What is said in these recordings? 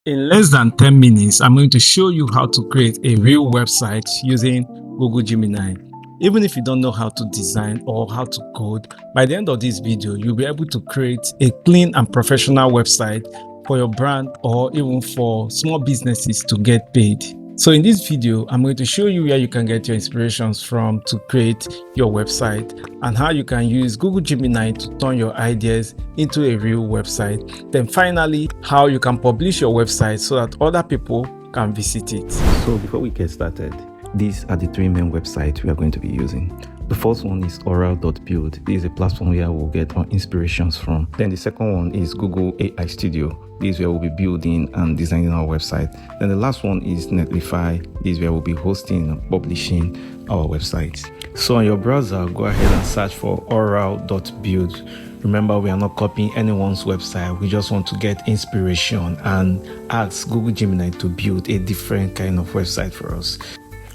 In less than 10 minutes, I'm going to show you how to create a real website using Google Gemini. Even if you don't know how to design or how to code, by the end of this video, you'll be able to create a clean and professional website for your brand or even for small businesses to get paid. So in this video, I'm going to show you where you can get your inspirations from to create your website and how you can use Google Gemini to turn your ideas into a real website. Then finally, how you can publish your website so that other people can visit it. So before we get started, these are the three main websites we are going to be using. The first one is oral.build. This is a platform where we'll get our inspirations from. Then the second one is Google AI Studio. This is where we'll be building and designing our website. Then the last one is Netlify. This is where we'll be hosting and publishing our website. So on your browser, go ahead and search for oral.build. Remember, we are not copying anyone's website. We just want to get inspiration and ask Google Gemini to build a different kind of website for us.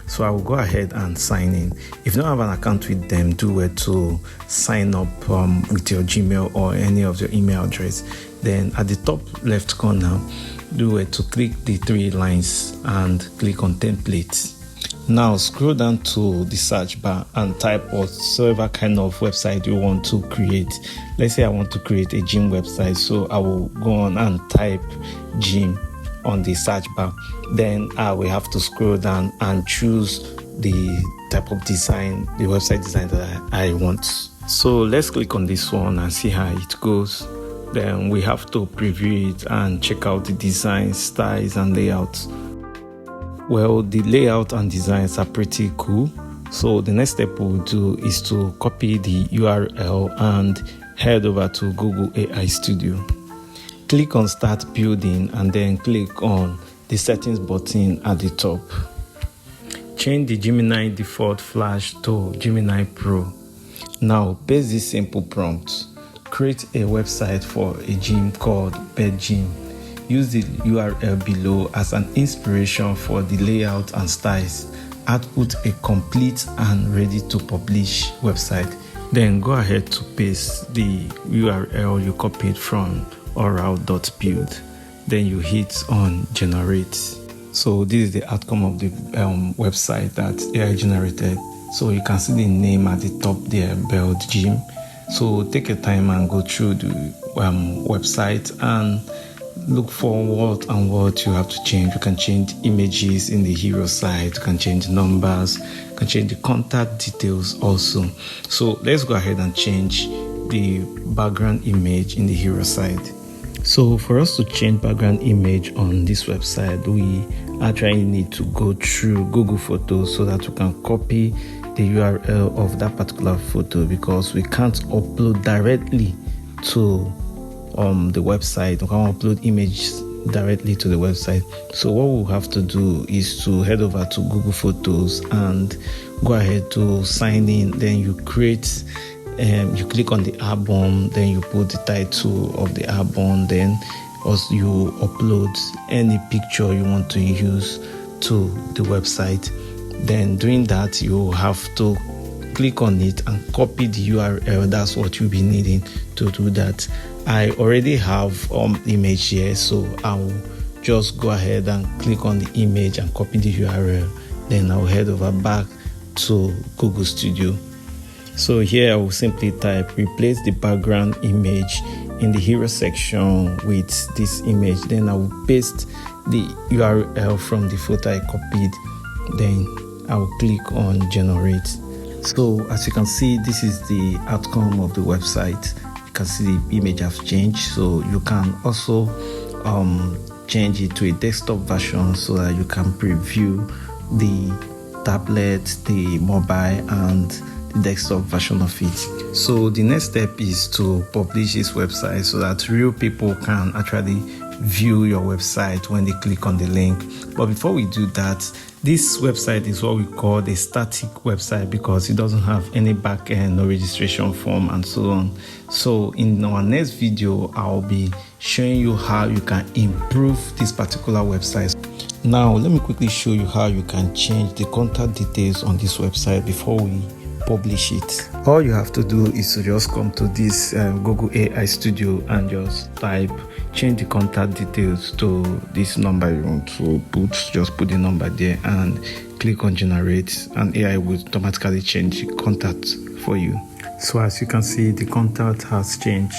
So I will go ahead and sign in. If you don't have an account with them, do it to sign up with your Gmail or any of your email address. Then at the top left corner, do it to click the three lines and click on templates. Now scroll down to the search bar and type whatever kind of website you want to create. Let's say I want to create a gym website, so I will go on and type gym on the search bar. Then I will have to scroll down and choose the type of design, the website design that I want. So let's click on this one and see how it goes. Then we have to preview it and check out the design, styles and layouts. Well, the layout and designs are pretty cool. So the next step we'll do is to copy the URL and head over to Google AI Studio. Click on Start Building and then click on the Settings button at the top. Change the Gemini default flash to Gemini Pro. Now paste this simple prompt. Create a website for a gym called Bed Gym. Use the URL below as an inspiration for the layout and styles. Output a complete and ready to publish website. Then go ahead to paste the URL you copied from oral.build. Then you hit on generate. So this is the outcome of the website that AI generated. So you can see the name at the top there, Bed Gym. So take your time and go through the website and look for what you have to change. You can change images in the hero site, you can change numbers, you can change the contact details also. So let's go ahead and change the background image in the hero site. So for us to change background image on this website, we actually need to go through Google Photos so that we can copy the URL of that particular photo, because we can't upload directly to the website. We can upload images directly to the website. So what we'll have to do is to head over to Google Photos and go ahead to sign in. Then you create you click on the album, then you put the title of the album, then also you upload any picture you want to use to the website. Then doing that, you have to click on it and copy the URL. That's what you'll be needing to do that. I already have image here, so I'll just go ahead and click on the image and copy the URL. Then I'll head over back to Google Studio. So here I will simply type replace the background image in the hero section with this image. Then I will paste the URL from the photo I copied. Then I will click on generate. So as you can see, this is the outcome of the website. You can see the image have changed. So you can also change it to a desktop version so that you can preview the tablet, the mobile and the desktop version of it. So the next step is to publish this website so that real people can actually view your website when they click on the link. But before we do that, this website is what we call a static website because it doesn't have any backend or registration form and so on. So in our next video, I'll be showing you how you can improve this particular website. Now let me quickly show you how you can change the contact details on this website before we publish it. All you have to do is to just come to this Google AI Studio and just type change the contact details to this number you want to put. Just put the number there and click on generate, and AI will automatically change the contact for you. So as you can see, the contact has changed.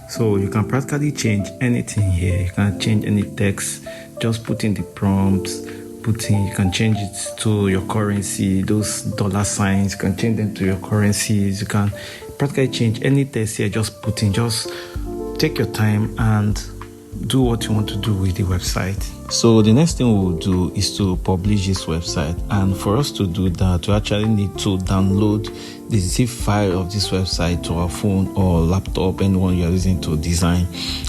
So you can practically change anything here. You can change any text, just put in the prompts, you can change it to your currency, those dollar signs, you can change them to your currencies. You can practically change any text here, just put in, just take your time and do what you want to do with the website. So the next thing we'll do is to publish this website, and for us to do that, we actually need to download the zip file of this website to our phone or laptop, anyone you're using to design.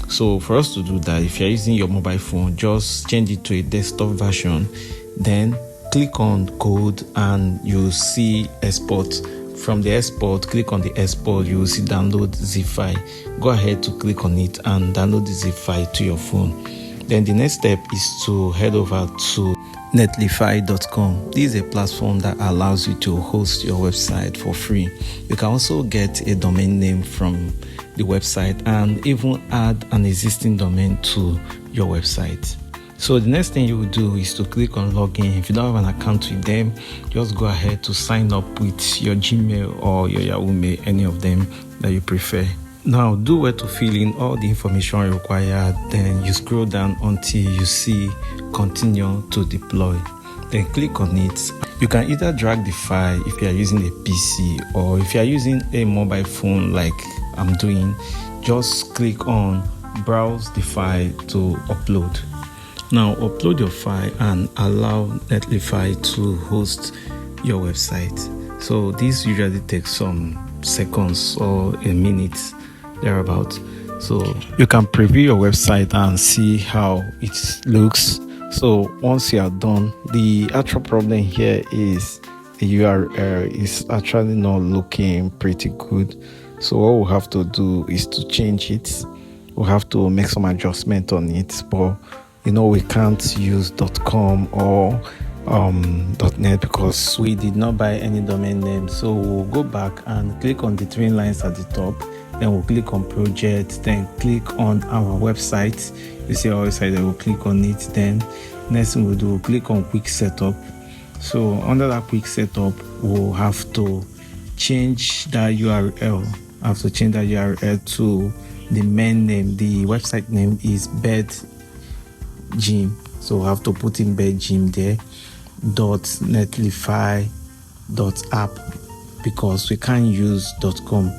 So for us to do that, if you're using your mobile phone, just change it to a desktop version, then click on code and you'll see export. From the export, click on the export, you will see download zip file. Go ahead to click on it and download the zip file to your phone. Then the next step is to head over to netlify.com. This is a platform that allows you to host your website for free. You can also get a domain name from the website and even add an existing domain to your website. So the next thing you will do is to click on login. If you don't have an account with them, just go ahead to sign up with your Gmail or your Yahoo Mail, any of them that you prefer. Now do where to fill in all the information required, then you scroll down until you see continue to deploy, then click on it. You can either drag the file if you are using a PC, or if you are using a mobile phone like I'm doing, just click on browse the file to upload. Now upload your file and allow Netlify to host your website. So this usually takes some seconds or a minute thereabout. So you can preview your website and see how it looks. So once you are done, the actual problem here is the URL is actually not looking pretty good. So what we'll have to do is to change it. We'll have to make some adjustment on it, but we can't use .com or .net because we did not buy any domain name. So we'll go back and click on the three lines at the top, then we'll click on project, then click on our website. You see our website, then we'll click on it. Then next thing we'll do, we'll click on quick setup. So under that quick setup, we'll have to change that URL. I have to change that URL to the main name. The website name is bed gym, so we'll have to put in bed gym there .netlify.app because we can't use .com.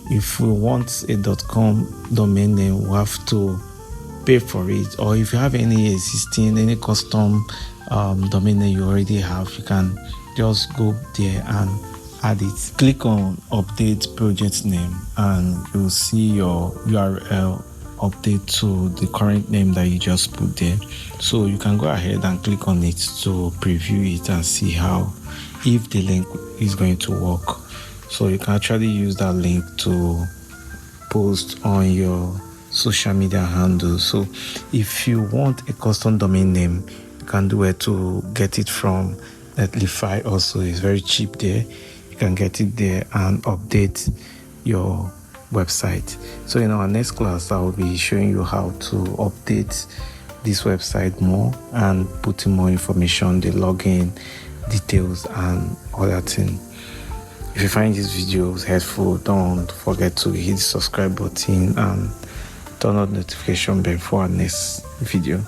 If we want a .com domain name, we'll have to pay for it, or if you have any custom domain name you already have, you can just go there and add it. Click on update project name and you'll see your URL update to the current name that you just put there. So you can go ahead and click on it to preview it and see if the link is going to work. So you can actually use that link to post on your social media handle. So if you want a custom domain name, you can do it to get it from Netlify. Also, it's very cheap there. You can get it there and update your website. So in our next class, I will be showing you how to update this website more and put in more information, the login details and other things. If you find this video helpful, don't forget to hit the subscribe button and turn on the notification bell for our next video.